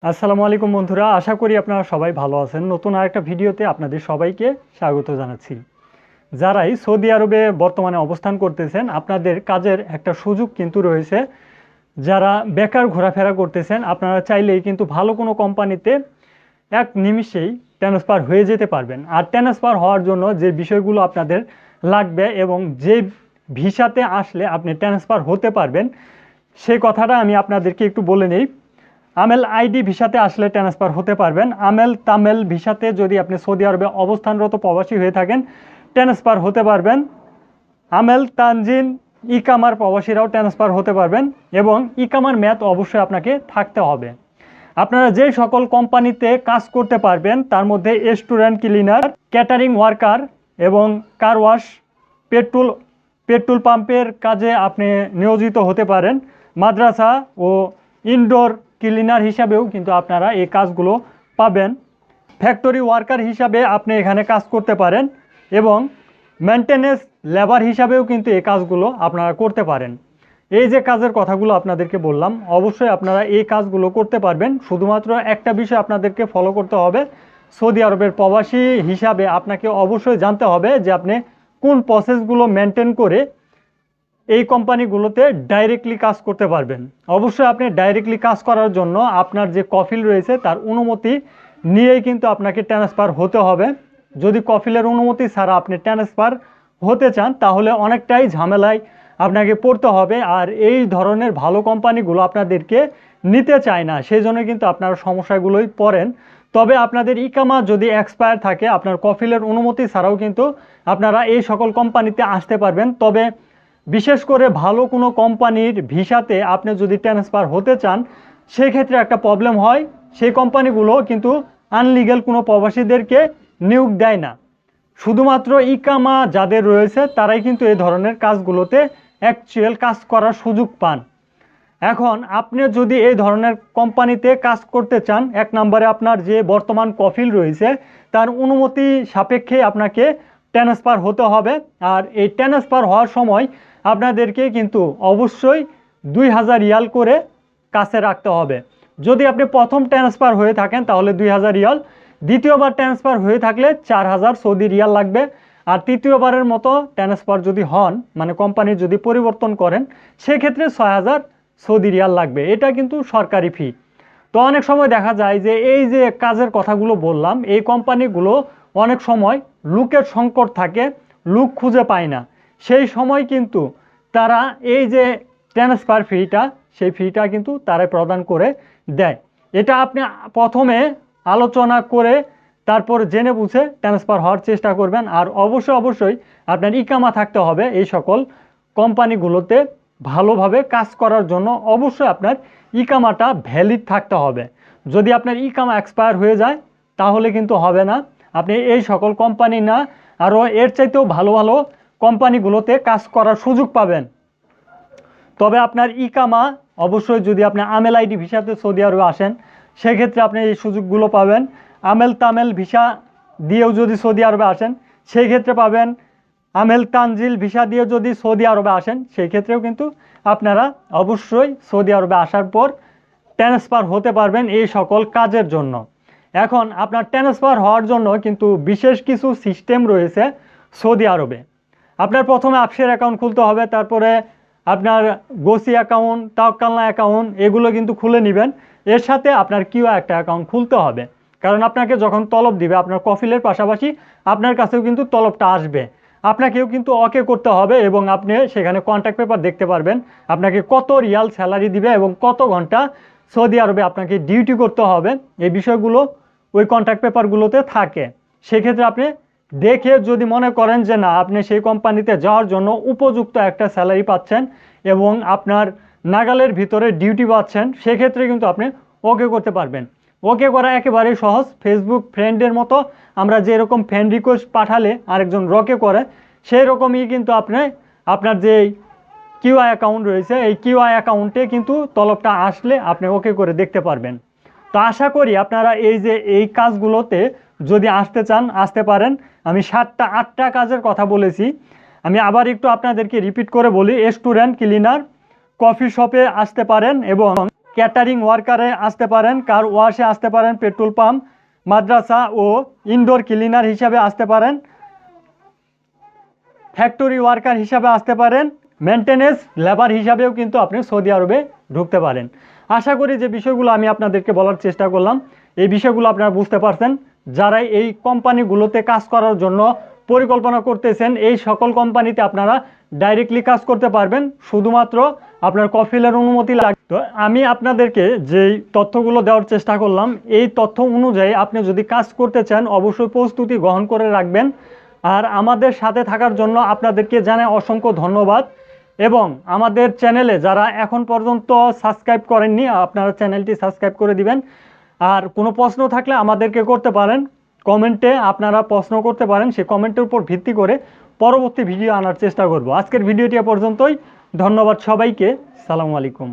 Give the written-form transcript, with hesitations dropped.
আসসালামু আলাইকুম বন্ধুরা, আশা করি আপনারা সবাই ভালো আছেন। নতুন আরেকটা ভিডিওতে আপনাদের সবাইকে স্বাগত জানাচ্ছি। যারাই সৌদি আরবে বর্তমানে অবস্থান করতেছেন, আপনাদের কাজের একটা সুযোগ কিন্তু রয়েছে। যারা বেকার ঘোরাফেরা করতেছেন, আপনারা চাইলেই কিন্তু ভালো কোনো কোম্পানিতে এক নিমিষেই ট্রান্সফার হয়ে যেতে পারবেন। আর ট্রান্সফার হওয়ার জন্য যে বিষয়গুলো আপনাদের লাগবে এবং যে ভিসাতে আসলে আপনি ট্রান্সফার হতে পারবেন, সেই কথাটা আমি আপনাদেরকে একটু বলে নেই। আমেল আইডি ভিসাতে আসলে ট্রান্সফার হতে পারবেন। আমেল তামেল ভিসাতে যদি আপনি সৌদি আরবে অবস্থানরত প্রবাসী হয়ে থাকেন, ট্রান্সফার হতে পারবেন। আমেল তানজিন ইকামার প্রবাসীরাও ট্রান্সফার হতে পারবেন এবং ইকামার মেয়াদ অবশ্যই আপনাকে থাকতে হবে। আপনারা যে সকল কোম্পানিতে কাজ করতে পারবেন তার মধ্যে রেস্টুরেন্ট ক্লিনার, ক্যাটারিং ওয়ার্কার এবং কার ওয়াশ, পেট্রোল পাম্পের কাজে আপনি নিয়োজিত হতে পারেন। মাদ্রাসা ও ইনডোর ক্লিনার হিসাবেও কিন্তু আপনারা এই কাজগুলো পাবেন। ফ্যাক্টরি ওয়ার্কার হিসাবে আপনি এখানে কাজ করতে পারেন এবং মেনটেনেন্স লেবার হিসাবেও কিন্তু এই কাজগুলো আপনারা করতে পারেন। এই যে কাজের কথাগুলো আপনাদেরকে বললাম, অবশ্যই আপনারা এই কাজগুলো করতে পারবেন। শুধুমাত্র একটা বিষয় আপনাদেরকে ফলো করতে হবে, সৌদি আরবের প্রবাসী হিসাবে আপনাকে অবশ্যই জানতে হবে যে আপনি কোন প্রসেসগুলো মেনটেন করে এই কোম্পানিগুলোতে ডাইরেক্টলি কাজ করতে পারবেন। অবশ্যই আপনি ডাইরেক্টলি কাজ করার জন্য আপনার যে কফিল রয়েছে তার অনুমতি নিয়েই কিন্তু আপনাকে ট্রান্সফার হতে হবে। যদি কফিলের অনুমতি ছাড়া আপনি ট্রান্সফার হতে চান তাহলে অনেকটাই ঝামেলায় আপনাকে পড়তে হবে। আর এই ধরনের ভালো কোম্পানিগুলো আপনাদেরকে নিতে চায় না, সেই জন্য কিন্তু আপনারা সমস্যাগুলোই পড়েন। তবে আপনাদের ইকামা যদি এক্সপায়ার থাকে, আপনার কফিলের অনুমতি ছাড়াও কিন্তু আপনারা এই সকল কোম্পানিতে আসতে পারবেন। তবে বিশেষ করে ভালো কোনো কোম্পানির ভিসাতে আপনি যদি ট্রান্সফার হতে চান, সেক্ষেত্রে একটা প্রবলেম হয়, সেই কোম্পানিগুলো কিন্তু আনলিগ্যাল কোনো প্রবাসীদেরকে নিয়োগ দেয় না। শুধুমাত্র ইকামা যাদের রয়েছে তারাই কিন্তু এই ধরনের কাজগুলোতে অ্যাকচুয়াল কাজ করার সুযোগ পান। এখন আপনি যদি এই ধরনের কোম্পানিতে কাজ করতে চান, এক নম্বরে আপনার যে বর্তমান কফিল রয়েছে তার অনুমতি সাপেক্ষে আপনাকে ট্রান্সফার হতে হবে। আর এই ট্রান্সফার হওয়ার সময় আপনাদেরকে কিন্তু অবশ্যই 2000 রিয়াল করে কাছে রাখতে হবে। যদি আপনি প্রথম ট্রান্সফার হয়ে থাকেন তাহলে 2000 রিয়াল, দ্বিতীয়বার ট্রান্সফার হয়ে থাকলে 4000 সৌদি রিয়াল লাগবে, আর তৃতীয়বারের মতো ট্রান্সফার যদি হন, মানে কোম্পানি যদি পরিবর্তন করেন, সেক্ষেত্রে 6000 সৌদি রিয়াল লাগবে। এটা কিন্তু সরকারি ফি। তো অনেক সময় দেখা যায় যে এই যে কাজের কথাগুলো বললাম, এই কোম্পানিগুলো অনেক সময় লোকের সংকট থাকে, লোক খুঁজে পায় না। সেই সময় কিন্তু তারা এই যে ট্রান্সফার ফিটা, সেই ফিটা কিন্তু তারাই প্রদান করে দেয়। এটা আপনি প্রথমে আলোচনা করে তারপর জেনে বুঝে ট্রান্সফার হওয়ার চেষ্টা করবেন। আর অবশ্যই আপনার ইকামা থাকতে হবে এই সকল কোম্পানিগুলোতে ভালোভাবে কাজ করার জন্য। অবশ্যই আপনার ইকামাটা ভ্যালিড থাকতে হবে। যদি আপনার ইকামা এক্সপায়ার হয়ে যায় তাহলে কিন্তু হবে না, আপনি এই সকল কোম্পানি না আরও এর চাইতেও ভালো ভালো কোম্পানিগুলোতে কাজ করার সুযোগ পাবেন। তবে আপনার ইকামা অবশ্যই, যদি আপনি আমেল আইডি ভিসাতে সৌদি আরবে আসেন সেক্ষেত্রে আপনি এই সুযোগগুলো পাবেন। আমেল তামেল ভিসা দিয়েও যদি সৌদি আরবে আসেন সেই ক্ষেত্রে পাবেন। আমেল তানজিল ভিসা দিয়ে যদি সৌদি আরবে আসেন সেই ক্ষেত্রেও কিন্তু আপনারা অবশ্যই সৌদি আরবে আসার পর ট্রান্সফার হতে পারবেন এই সকল কাজের জন্য। এখন আপনার ট্রান্সফার হওয়ার জন্য কিন্তু বিশেষ কিছু সিস্টেম রয়েছে সৌদি আরবে। আপনার প্রথমে আফসের অ্যাকাউন্ট খুলতে হবে, তারপরে আপনার গোসি অ্যাকাউন্ট, তাওয়াক্কালনা অ্যাকাউন্ট এগুলো কিন্তু খুলে নেবেন। এর সাথে আপনার কিউআ একটা অ্যাকাউন্ট খুলতে হবে, কারণ আপনাকে যখন তলব দিবে আপনার কফিলের পাশাপাশি আপনার কাছেও কিন্তু তলবটা আসবে। আপনাকেও কিন্তু ওকে করতে হবে এবং আপনি সেখানে কন্ট্রাক্ট পেপার দেখতে পারবেন আপনাকে কত রিয়াল স্যালারি দিবে এবং কত ঘন্টা সৌদি আরবে আপনাকে ডিউটি করতে হবে। এই বিষয়গুলো ওই কন্ট্রাক্ট পেপারগুলোতে থাকে। সেক্ষেত্রে আপনি দেখে যদি মনে করেন যে না, আপনি সেই কোম্পানিতে যাওয়ার জন্য উপযুক্ত একটা স্যালারি পাচ্ছেন এবং আপনার নাগালের ভিতরে ডিউটি পাচ্ছেন, সেক্ষেত্রে কিন্তু আপনি ওকে করতে পারবেন। ওকে করা একেবারেই সহজ। ফেসবুক ফ্রেন্ডের মতো আমরা যেরকম ফ্রেন্ড রিকোয়েস্ট পাঠালে আরেকজন রকে করে, সেই রকমই কিন্তু আপনি আপনার যে কিউআই অ্যাকাউন্ট রয়েছে এই কিউআই অ্যাকাউন্টে কিন্তু তলবটা আসলে আপনি ওকে করে দেখতে পারবেন। তো আশা করি আপনারা এই কাজগুলোতে যদি আসতে চান আসতে পারেন। আমি 7টা 8টা কাজের কথা বলেছি, আমি আবার একটু আপনাদেরকে রিপিট করে বলি। রেস্টুরেন্ট ক্লিনার, কফি শপে আসতে পারেন এবং ক্যাটারিং ওয়ার্কারে আসতে পারেন, কার ওয়াশে আসতে পারেন, পেট্রোল পাম্প, মাদ্রাসা ও ইনডোর ক্লিনার হিসাবে আসতে পারেন, ফ্যাক্টরি ওয়ার্কার হিসাবে আসতে পারেন, মেনটেনেন্স লেবার হিসাবেও কিন্তু আপনি সৌদি আরবে ঢুকতে পারেন। আশা করি যে বিষয়গুলো আমি আপনাদেরকে বলার চেষ্টা করলাম এই বিষয়গুলো আপনারা বুঝতে পারছেন। যারা এই কোম্পানিগুলোতে কাজ করার জন্য পরিকল্পনা করতেছেন, এই সকল কোম্পানিতে আপনারা ডাইরেক্টলি কাজ করতে পারবেন, শুধুমাত্র আপনার কফিলের অনুমতি লাগবে। তো আমি আপনাদেরকে যেই তথ্যগুলো দেওয়ার চেষ্টা করলাম, এই তথ্য অনুযায়ী আপনি যদি কাজ করতে চান অবশ্যই প্রস্তুতি গ্রহণ করে রাখবেন। আর আমাদের সাথে থাকার জন্য আপনাদেরকে জানাই অসংখ্য ধন্যবাদ। এবং আমাদের চ্যানেলে যারা এখন পর্যন্ত সাবস্ক্রাইব করেননি, আপনারা চ্যানেলটি সাবস্ক্রাইব করে দিবেন। আর কোনো প্রশ্ন থাকলে আমাদেরকে করতে পারেন, কমেন্টে আপনারা প্রশ্ন করতে পারেন, সেই কমেন্টের উপর ভিত্তি করে পরবর্তী ভিডিও আনার চেষ্টা করব। আজকের ভিডিওটি এ পর্যন্তই। ধন্যবাদ সবাইকে। সালামু আলাইকুম।